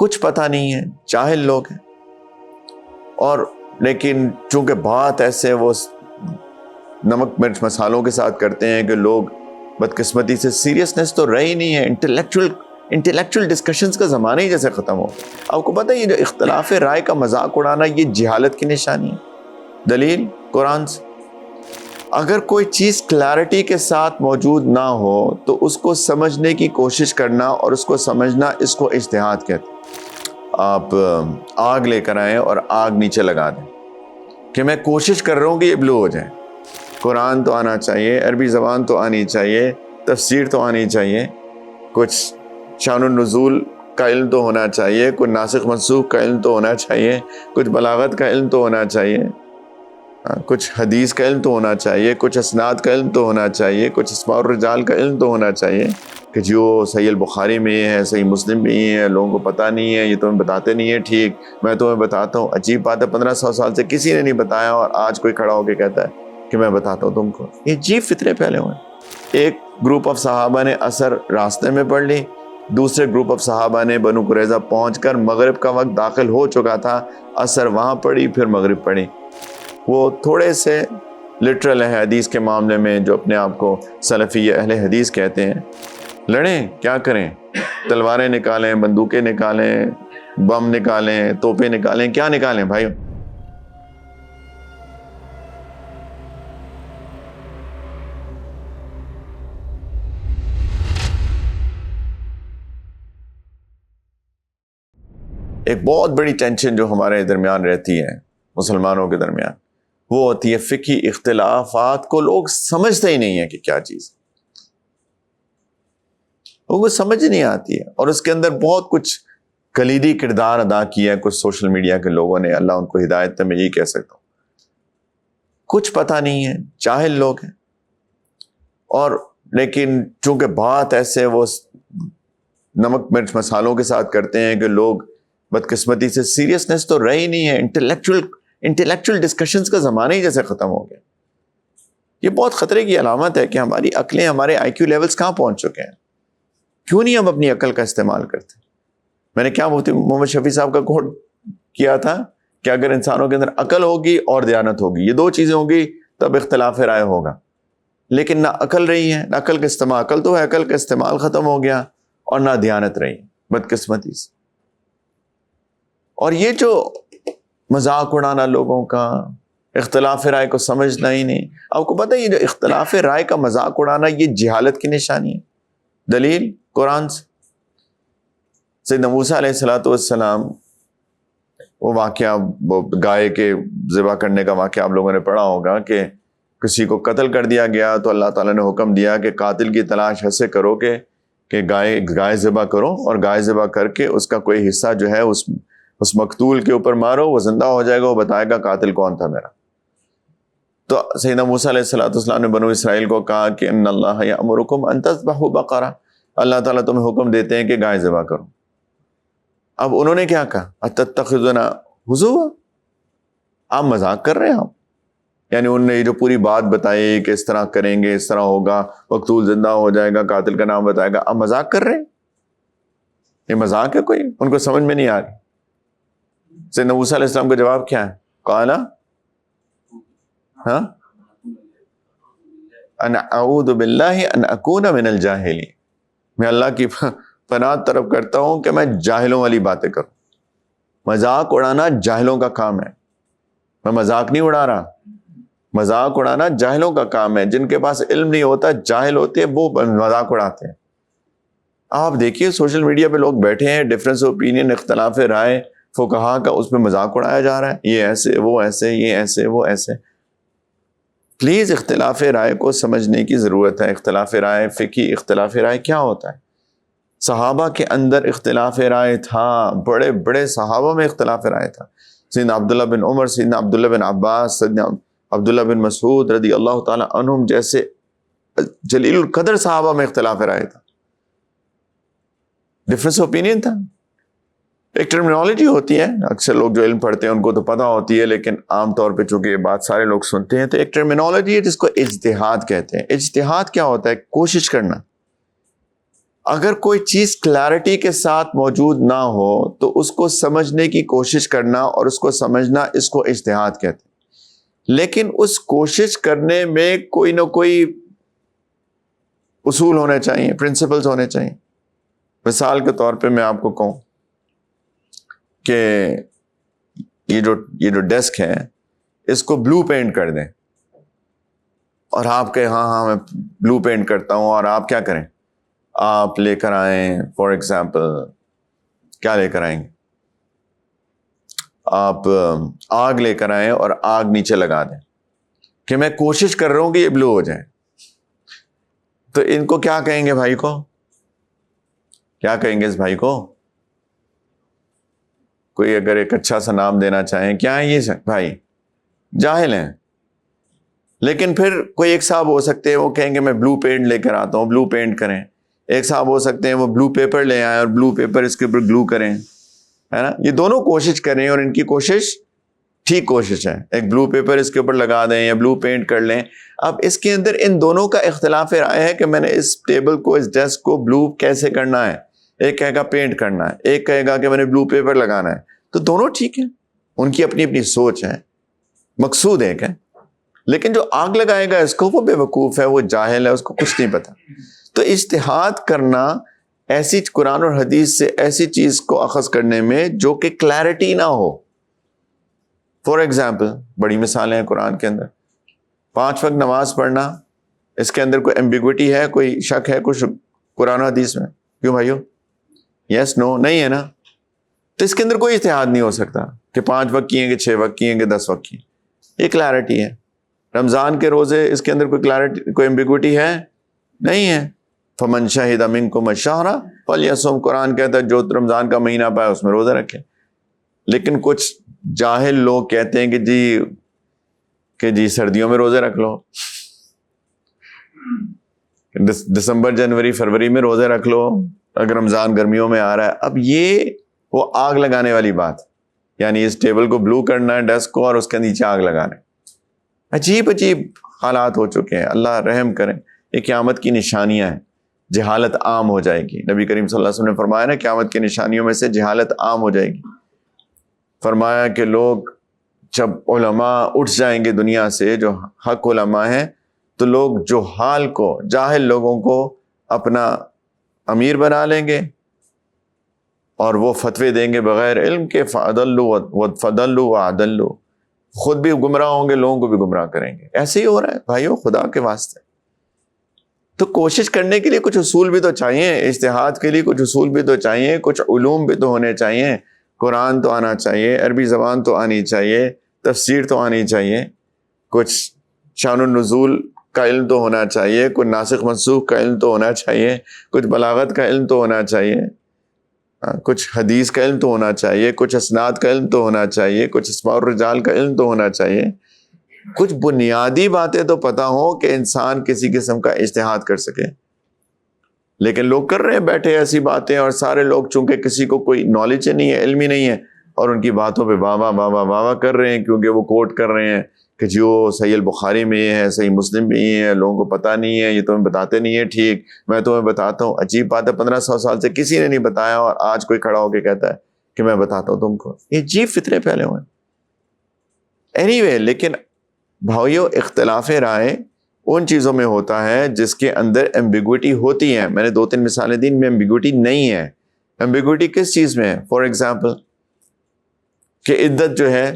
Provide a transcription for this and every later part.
کچھ پتہ نہیں ہے، جاہل لوگ ہیں، اور لیکن چونکہ بات ایسے وہ نمک مرچ مسالوں کے ساتھ کرتے ہیں کہ لوگ بدقسمتی سے سیریسنس تو رہی نہیں ہے، انٹلیکچوئل ڈسکشنز کا زمانہ ہی جیسے ختم ہو۔ آپ کو پتہ ہے یہ جو اختلاف رائے کا مذاق اڑانا یہ جہالت کی نشانی ہے۔ دلیل قرآن سے، اگر کوئی چیز کلیئرٹی کے ساتھ موجود نہ ہو تو اس کو سمجھنے کی کوشش کرنا اور اس کو سمجھنا، اس کو اجتہاد کہتے ہیں۔ آپ آگ لے کر آئیں اور آگ نیچے لگا دیں کہ میں کوشش کر رہا ہوں کہ یہ بلو ہو جائے۔ قرآن تو آنا چاہیے، عربی زبان تو آنی چاہیے، تفسیر تو آنی چاہیے، کچھ شان النزول کا علم تو ہونا چاہیے، کچھ ناسخ منسوخ کا علم تو ہونا چاہیے، کچھ بلاغت کا علم تو ہونا چاہیے، کچھ حدیث کا علم تو ہونا چاہیے، کچھ اسناد کا علم تو ہونا چاہیے، کچھ اسماء الرجال کا علم تو ہونا چاہیے کہ جو صحیح البخاری میں یہ ہے، صحیح مسلم میں یہ ہے، لوگوں کو پتہ نہیں ہے، یہ تمہیں بتاتے نہیں ہے۔ ٹھیک، میں تمہیں بتاتا ہوں۔ عجیب بات ہے، 1500 سال سے کسی نے نہیں بتایا اور آج کوئی کھڑا ہو کے کہتا ہے کہ میں بتاتا ہوں تم کو۔ یہ عجیب فطرے پھیلے ہوئے ہیں۔ ایک گروپ آف صحابہ نے عصر راستے میں پڑھ لی، دوسرے گروپ آف صحابہ نے بنو قریظہ پہنچ کر مغرب کا وقت داخل ہو چکا تھا، عصر وہاں پڑھی، پھر مغرب پڑھی۔ وہ تھوڑے سے لٹرل ہیں حدیث کے معاملے میں، جو اپنے آپ کو سلفی اہل حدیث کہتے ہیں۔ لڑیں، کیا کریں؟ تلواریں نکالیں، بندوقیں نکالیں، بم نکالیں، توپیں نکالیں، کیا نکالیں بھائی؟ ایک بہت بڑی ٹینشن جو ہمارے درمیان رہتی ہے مسلمانوں کے درمیان، وہ ہوتی ہے فقہی اختلافات کو لوگ سمجھتے ہی نہیں ہیں کہ کیا چیز، ان کو سمجھ نہیں آتی ہے، اور اس کے اندر بہت کچھ کلیدی کردار ادا کیا ہے کچھ سوشل میڈیا کے لوگوں نے، اللہ ان کو ہدایت دے، میں یہی کہہ سکتا ہوں۔ کچھ پتہ نہیں ہے، جاہل لوگ ہیں، اور لیکن چونکہ بات ایسے وہ نمک مرچ مسالوں کے ساتھ کرتے ہیں کہ لوگ بدقسمتی سے سیریسنس تو رہی نہیں ہے، انٹلیکچوئل ڈسکشنز کا زمانہ ہی جیسے ختم ہو گیا۔ یہ بہت خطرے کی علامت ہے کہ ہماری عقلیں، ہمارے آئی کیو لیولز کہاں پہنچ چکے ہیں۔ کیوں نہیں ہم اپنی عقل کا استعمال کرتے؟ میں نے کیا مفتی محمد شفیع صاحب کا کوٹ کیا تھا کہ اگر انسانوں کے اندر عقل ہوگی اور دیانت ہوگی، یہ دو چیزیں ہوگی تب اختلاف رائے ہوگا، لیکن نہ عقل رہی ہے، نہ عقل کا استعمال، عقل تو ہے، عقل کا استعمال ختم ہو گیا، اور نہ دیانت رہی، بدقسمتی سے۔ اور یہ جو مذاق اڑانا لوگوں کا، اختلاف رائے کو سمجھنا ہی نہیں، آپ کو پتہ ہے یہ جو اختلاف رائے کا مذاق اڑانا یہ جہالت کی نشانی ہے۔ دلیل قرآن سے، سیدنا موسیٰ علیہ السلام، وہ واقعہ، وہ گائے کے ذبح کرنے کا واقعہ آپ لوگوں نے پڑھا ہوگا کہ کسی کو قتل کر دیا گیا تو اللہ تعالیٰ نے حکم دیا کہ قاتل کی تلاش ایسے کرو کہ گائے ذبح کرو، اور گائے ذبح کر کے اس کا کوئی حصہ جو ہے اس مقتول کے اوپر مارو، وہ زندہ ہو جائے گا، وہ بتائے گا قاتل کون تھا میرا۔ تو سیدنا موسیٰ علیہ السلام نے بنو اسرائیل کو کہا کہ ان اللہ یأمرکم ان تذبحوا بقرہ، اللہ تعالیٰ تمہیں حکم دیتے ہیں کہ گائے ذبح کرو۔ اب انہوں نے کیا کہا؟ اتتخذونا ہزوا، آپ مذاق کر رہے ہیں آپ؟ یعنی انہوں نے یہ جو پوری بات بتائی کہ اس طرح کریں گے، اس طرح ہوگا، مقتول زندہ ہو جائے گا، قاتل کا نام بتائے گا، آپ مذاق کر رہے ہیں؟ یہ مذاق ہے کوئی؟ ان کو سمجھ میں نہیں آ رہی۔ سیدنا موسیٰ علیہ السلام کا جواب کیا ہے؟ قالا ان اعوذ باللہ ان اکون من الجاہلین، میں اللہ کی پناہ طلب کرتا ہوں کہ میں جاہلوں والی باتیں کروں۔ مذاق اڑانا جاہلوں کا کام ہے، میں مذاق نہیں اڑا رہا، مذاق اڑانا جاہلوں کا کام ہے، جن کے پاس علم نہیں ہوتا، جاہل ہوتے ہیں، وہ مذاق اڑاتے ہیں۔ آپ دیکھیے سوشل میڈیا پہ لوگ بیٹھے ہیں، ڈفرینس اوپینین، اختلاف رائے فقہا کا، اس پہ مذاق اڑایا جا رہا ہے، یہ ایسے، وہ ایسے، یہ ایسے، وہ ایسے۔ پلیز اختلاف رائے کو سمجھنے کی ضرورت ہے۔ اختلاف رائے، فقہی اختلاف رائے کیا ہوتا ہے؟ صحابہ کے اندر اختلاف رائے تھا، بڑے بڑے صحابہ میں اختلاف رائے تھا۔ سیدنا عبداللہ بن عمر، سیدنا عبداللہ بن عباس، سیدنا عبداللہ بن مسعود رضی اللہ تعالی عنہم جیسے جلیل القدر صحابہ میں اختلاف رائے تھا، ڈفرینس اوپینین تھا۔ ایک ٹرمینالوجی ہوتی ہے، اکثر لوگ جو علم پڑھتے ہیں ان کو تو پتہ ہوتی ہے، لیکن عام طور پہ چونکہ یہ بات سارے لوگ سنتے ہیں، تو ایک ٹرمینالوجی ہے جس کو اجتہاد کہتے ہیں۔ اجتہاد کیا ہوتا ہے؟ کوشش کرنا، اگر کوئی چیز کلیئرٹی کے ساتھ موجود نہ ہو تو اس کو سمجھنے کی کوشش کرنا اور اس کو سمجھنا، اس کو اجتہاد کہتے ہیں. لیکن اس کوشش کرنے میں کوئی نہ کوئی اصول ہونے چاہیے، پرنسپلز ہونے چاہیے. مثال کے طور پہ میں آپ کو کہوں کہ یہ جو ڈیسک ہے اس کو بلو پینٹ کر دیں، اور آپ کہیں ہاں میں بلو پینٹ کرتا ہوں، اور آپ کیا کریں؟ آپ لے کر آئیں فار ایگزامپل، کیا لے کر آئیں گے؟ آپ آگ لے کر آئیں اور آگ نیچے لگا دیں کہ میں کوشش کر رہا ہوں کہ یہ بلو ہو جائے. تو ان کو کیا کہیں گے؟ بھائی کو کیا کہیں گے؟ اس بھائی کو کوئی اگر ایک اچھا سا نام دینا چاہیں، کیا ہے یہ بھائی؟ جاہل ہیں. لیکن پھر کوئی ایک صاحب ہو سکتے ہیں وہ کہیں گے میں بلو پینٹ لے کر آتا ہوں، بلو پینٹ کریں. ایک صاحب ہو سکتے ہیں وہ بلو پیپر لے آئیں اور بلو پیپر اس کے اوپر گلو کریں، ہے نا. یہ دونوں کوشش کریں اور ان کی کوشش ٹھیک کوشش ہے. ایک بلو پیپر اس کے اوپر لگا دیں یا بلو پینٹ کر لیں. اب اس کے اندر ان دونوں کا اختلاف رائے ہے کہ میں نے اس ٹیبل کو، اس ڈیسک کو بلو کیسے کرنا ہے. ایک کہے گا پینٹ کرنا ہے، ایک کہے گا کہ میں نے بلو پیپر لگانا ہے. تو دونوں ٹھیک ہیں، ان کی اپنی اپنی سوچ ہے، مقصود ایک ہے. لیکن جو آگ لگائے گا اس کو، وہ بے وقوف ہے، وہ جاہل ہے، اس کو کچھ نہیں پتا. تو اجتہاد کرنا ایسی قرآن اور حدیث سے ایسی چیز کو اخذ کرنے میں جو کہ کلیئرٹی نہ ہو. فار ایگزامپل، بڑی مثالیں ہیں قرآن کے اندر. 5 وقت نماز پڑھنا، اس کے اندر کوئی ایمبیگوٹی ہے، کوئی شک ہے کچھ قرآن و حدیث میں؟ کیوں بھائیو؟ یس نو نہیں ہے نا. تو اس کے اندر کوئی اجتہاد نہیں ہو سکتا کہ 5 وقت کیے گے، 6 وقت کیے گے، 10 وقت کیے. یہ کلیئرٹی ہے. رمضان کے روزے، اس کے اندر کوئی کلیئرٹی، کوئی ایمبیگوٹی ہے؟ نہیں ہے. فمن شہد منکم الشہر فلیصم، قرآن کہتا ہے جو رمضان کا مہینہ پائے اس میں روزہ رکھے. لیکن کچھ جاہل لوگ کہتے ہیں کہ جی سردیوں میں روزے رکھ لو، دسمبر جنوری فروری میں روزے رکھ لو اگر رمضان گرمیوں میں آ رہا ہے. اب یہ وہ آگ لگانے والی بات، یعنی اس ٹیبل کو بلو کرنا ہے ڈیسک کو، اور اس کے نیچے آگ لگانا ہے. عجیب حالات ہو چکے ہیں. اللہ رحم کریں. یہ قیامت کی نشانیاں ہیں. جہالت عام ہو جائے گی. نبی کریم صلی اللہ علیہ وسلم نے فرمایا نا، قیامت کی نشانیوں میں سے جہالت عام ہو جائے گی. فرمایا کہ لوگ جب علماء اٹھ جائیں گے دنیا سے، جو حق علماء ہیں، تو لوگ جہال کو، جاہل لوگوں کو اپنا امیر بنا لیں گے اور وہ فتوے دیں گے بغیر علم کے. فضلوا وعدلوا، خود بھی گمراہ ہوں گے، لوگوں کو بھی گمراہ کریں گے. ایسے ہی ہو رہا ہے بھائیو، خدا کے واسطے. تو کوشش کرنے کے لیے کچھ اصول بھی تو چاہیے، اجتہاد کے لیے کچھ اصول بھی تو چاہیے، کچھ علوم بھی تو ہونے چاہیے. قرآن تو آنا چاہیے، عربی زبان تو آنی چاہیے، تفسیر تو آنی چاہیے، کچھ شان النزول کا علم تو ہونا چاہیے، کچھ ناسخ منسوخ کا علم تو ہونا چاہیے، کچھ بلاغت کا علم تو ہونا چاہیے، کچھ حدیث کا علم تو ہونا چاہیے، کچھ اسناد کا علم تو ہونا چاہیے، کچھ اسماء الرجال کا علم تو ہونا چاہیے. کچھ بنیادی باتیں تو پتہ ہو کہ انسان کسی قسم کا اجتہاد کر سکے. لیکن لوگ کر رہے ہیں بیٹھے ایسی باتیں، اور سارے لوگ چونکہ کسی کو کوئی نالج نہیں ہے، علم ہی نہیں ہے، اور ان کی باتوں پہ واہ واہ واہ واہ واہ کر رہے ہیں، کیونکہ وہ کوٹ کر رہے ہیں کہ جو صحیح البخاری میں یہ ہے، صحیح مسلم میں یہ ہے. لوگوں کو پتہ نہیں ہے، یہ تمہیں بتاتے نہیں ہے. ٹھیک، میں تمہیں بتاتا ہوں. عجیب بات ہے، 1500 سال سے کسی نے نہیں بتایا، اور آج کوئی کھڑا ہو کے کہتا ہے کہ میں بتاتا ہوں تم کو. یہ عجیب فطرے پھیلے ہوئے ہیں. اینی لیکن بھائیو، اختلاف رائے ان چیزوں میں ہوتا ہے جس کے اندر ایمبیگوٹی ہوتی ہے. میں نے 2-3 مثالیں دی، ان میں ایمبیگوٹی نہیں ہے. ایمبیگوٹی کس چیز میں ہے؟ فار ایگزامپل کہ عدت جو ہے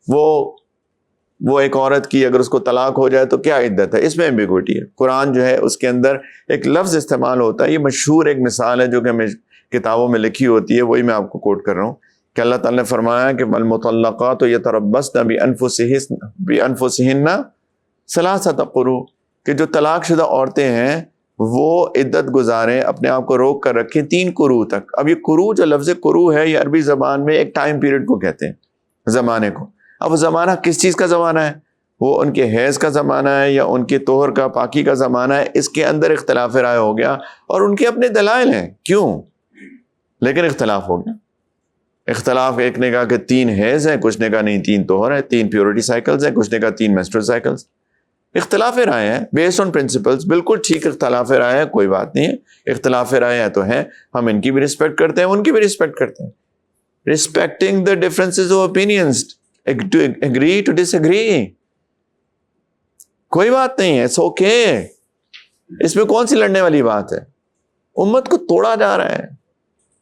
وہ ایک عورت کی اگر اس کو طلاق ہو جائے تو کیا عدت ہے، اس میں ایمبیگوٹی ہے. قرآن جو ہے اس کے اندر ایک لفظ استعمال ہوتا ہے. یہ مشہور ایک مثال ہے جو کہ ہمیں کتابوں میں لکھی ہوتی ہے، وہی میں آپ کو کوٹ کر رہا ہوں کہ اللہ تعالیٰ نے فرمایا کہ المطلقات یتربصن بانفسہن ثلاثۃ قروء، کہ جو طلاق شدہ عورتیں ہیں وہ عدت گزاریں، اپنے آپ کو روک کر رکھیں 3 قروء تک. اب یہ قروء، جو لفظ قروء ہے، یہ عربی زبان میں ایک ٹائم پیریڈ کو کہتے ہیں، زمانے کو. اب وہ زمانہ کس چیز کا زمانہ ہے؟ وہ ان کے حیض کا زمانہ ہے یا ان کے طہر کا، پاکی کا زمانہ ہے؟ اس کے اندر اختلاف رائے ہو گیا، اور ان کے اپنے دلائل ہیں کیوں، لیکن اختلاف ہو گیا. اختلاف، ایک نے کہا کہ 3 حیض ہیں، کچھ نے کہا نہیں 3 طہر ہے، 3 پیورٹی سائیکلز ہیں، کچھ نے کہا 3 menstrual سائیکلز. اختلاف رائے ہیں بیسڈ آن پرنسپلس، بالکل ٹھیک اختلاف رائے ہے، کوئی بات نہیں ہے، اختلاف رائے ہے تو ہیں، ہم ان کی بھی رسپیکٹ کرتے ہیں، ان کی بھی رسپیکٹ کرتے ہیں. Respecting the differences of opinions, to agree to disagree. کوئی بات نہیں ہے، it's okay. اس میں کون سی لڑنے والی بات ہے؟ امت کو توڑا جا رہا ہے،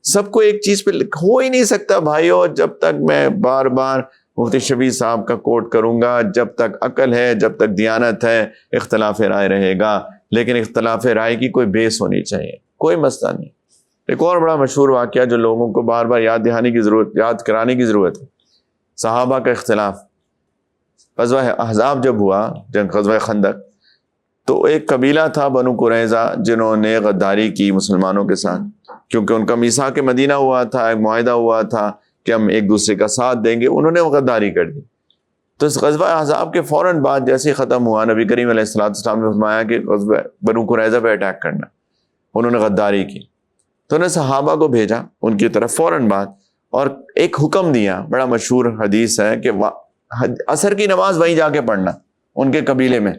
سب کو ایک چیز پہ ہو ہی نہیں سکتا بھائیو. جب تک میں بار بار مفتی شفیع صاحب کا کوٹ کروں گا، جب تک عقل ہے، جب تک دیانت ہے، اختلاف رائے رہے گا، لیکن اختلاف رائے کی کوئی بیس ہونی چاہیے، کوئی مسئلہ نہیں. ایک اور بڑا مشہور واقعہ جو لوگوں کو بار بار یاد کرانے کی ضرورت ہے، صحابہ کا اختلاف. غزوہ احزاب جب ہوا، غزوہ خندق، تو ایک قبیلہ تھا بنو قریظہ جنہوں نے غداری کی مسلمانوں کے ساتھ، کیونکہ ان کا میثاق مدینہ ہوا تھا، ایک معاہدہ ہوا تھا کہ ہم ایک دوسرے کا ساتھ دیں گے، انہوں نے غداری کر دی. تو اس غزوہ احزاب کے فوراً بعد جیسے ہی ختم ہوا، نبی کریم علیہ السلام نے فرمایا کہ غزوہ بنو قریظہ پہ اٹیک کرنا. انہوں نے غداری کی تو انہوں نے صحابہ کو بھیجا ان کی طرف فوراً بعد، اور ایک حکم دیا، بڑا مشہور حدیث ہے کہ عصر کی نماز وہیں جا کے پڑھنا ان کے قبیلے میں.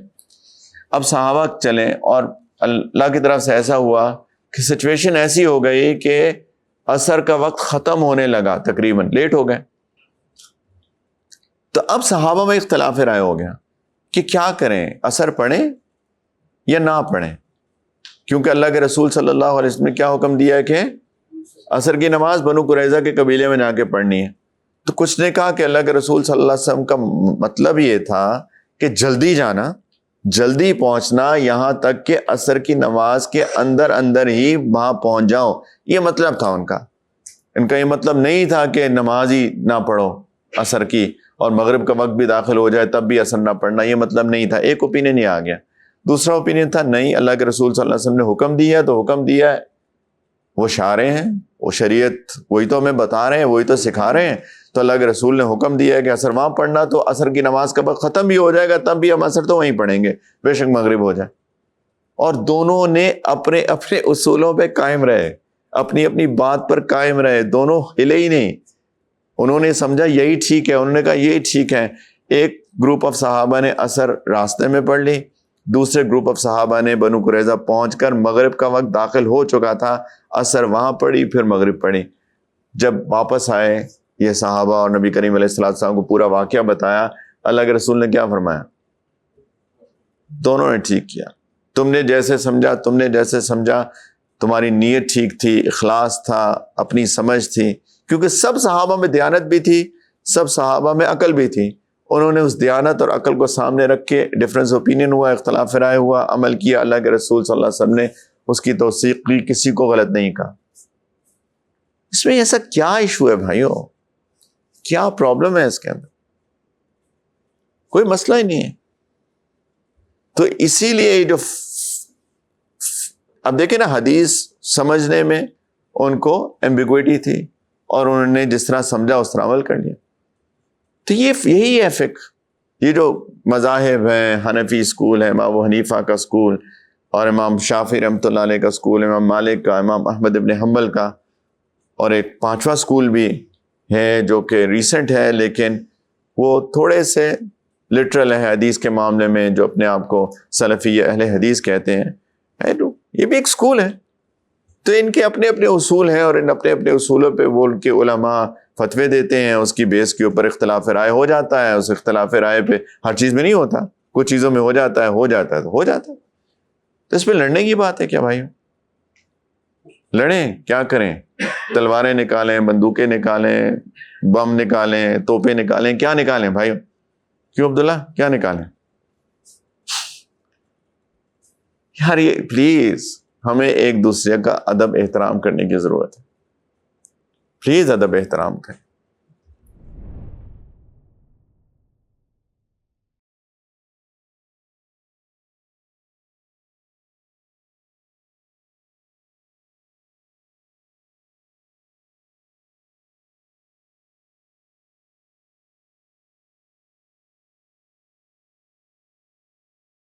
اب صحابہ چلیں اور اللہ کی طرف سے ایسا ہوا کہ سچویشن ایسی ہو گئی کہ عصر کا وقت ختم ہونے لگا، تقریباً لیٹ ہو گئے. تو اب صحابہ میں اختلاف رائے ہو گیا کہ کیا کریں، عصر پڑھیں یا نہ پڑھیں، کیونکہ اللہ کے رسول صلی اللہ علیہ وسلم نے کیا حکم دیا ہے کہ عصر کی نماز بنو قریظہ کے قبیلے میں جا کے پڑھنی ہے. تو کچھ نے کہا کہ اللہ کے رسول صلی اللہ علیہ وسلم کا مطلب یہ تھا کہ جلدی جانا، جلدی پہنچنا، یہاں تک کہ عصر کی نماز کے اندر اندر ہی وہاں پہنچ جاؤ. یہ مطلب تھا ان کا یہ مطلب نہیں تھا کہ نماز ہی نہ پڑھو عصر کی، اور مغرب کا وقت بھی داخل ہو جائے تب بھی عصر نہ پڑھنا، یہ مطلب نہیں تھا. ایک اوپینین یہ آ گیا. دوسرا اوپینین تھا نہیں، اللہ کے رسول صلی اللہ علیہ وسلم نے حکم دیا تو حکم دیا ہے، وہ شارع ہیں، وہ شریعت وہی تو ہمیں بتا رہے ہیں، وہی تو سکھا رہے ہیں. تو اللہ کے رسول نے حکم دیا ہے کہ عصر وہاں پڑھنا، تو عصر کی نماز کا وقت ختم بھی ہو جائے گا تب بھی ہم عصر تو وہیں پڑھیں گے، بے شک مغرب ہو جائے. اور دونوں نے اپنے اپنے اصولوں پہ قائم رہے، اپنی اپنی بات پر قائم رہے، دونوں ہلے ہی نہیں. انہوں نے سمجھا یہی ٹھیک ہے، انہوں نے کہا یہی ٹھیک ہے. ایک گروپ آف صحابہ نے عصر راستے میں پڑھ لی، دوسرے گروپ آف صحابہ نے بنو قریظہ پہنچ کر مغرب کا وقت داخل ہو چکا تھا، عصر وہاں پڑھی پھر مغرب پڑھی. جب واپس آئے یہ صحابہ اور نبی کریم علیہ السلام کو پورا واقعہ بتایا، اللہ کے رسول نے کیا فرمایا؟ دونوں نے ٹھیک کیا، تم نے جیسے سمجھا تمہاری نیت ٹھیک تھی، اخلاص تھا، اپنی سمجھ تھی، کیونکہ سب صحابہ میں دیانت بھی تھی، سب صحابہ میں عقل بھی تھی. انہوں نے اس دیانت اور عقل کو سامنے رکھ کے ڈفرینس اوپینین ہوا، اختلاف رائے ہوا، عمل کیا. اللہ کے رسول صلی اللہ علیہ وسلم نے اس کی توثیق کی، کسی کو غلط نہیں کہا. اس میں ایسا کیا ایشو ہے بھائیو؟ کیا پرابلم ہے اس کے اندر؟ کوئی مسئلہ ہی نہیں ہے. تو اسی لیے جو اب دیکھیں نا، حدیث سمجھنے میں ان کو ایمبیگوئٹی تھی اور انہوں نے جس طرح سمجھا اس طرح عمل کر لیا. تو یہی ہے فقہ. یہ جو مذاہب ہیں، حنفی اسکول ہے، امام ابو حنیفہ کا اسکول، اور امام شافعی رحمۃ اللہ علیہ کا اسکول، امام مالک کا، امام احمد ابن حنبل کا، اور ایک پانچواں اسکول بھی ہے جو کہ ریسنٹ ہے لیکن وہ تھوڑے سے لٹرل ہے حدیث کے معاملے میں، جو اپنے آپ کو سلفی اہل حدیث کہتے ہیں. یہ بھی ایک اسکول ہے. تو ان کے اپنے اپنے اصول ہیں، اور ان اپنے اپنے اصولوں پہ وہ ان کے علماء فتوے دیتے ہیں، اس کی بیس کے اوپر اختلاف رائے ہو جاتا ہے. اس اختلاف رائے پہ ہر چیز میں نہیں ہوتا، کچھ چیزوں میں ہو جاتا ہے. تو اس پہ لڑنے کی بات ہے کیا بھائی؟ لڑیں، کیا کریں؟ تلواریں نکالیں، بندوقیں نکالیں، بم نکالیں، توپیں نکالیں، کیا نکالیں بھائی؟ کیوں عبداللہ، کیا نکالیں؟ یار یہ پلیز ہمیں ایک دوسرے کا ادب احترام کرنے کی ضرورت ہے. پلیز ادب احترام کریں.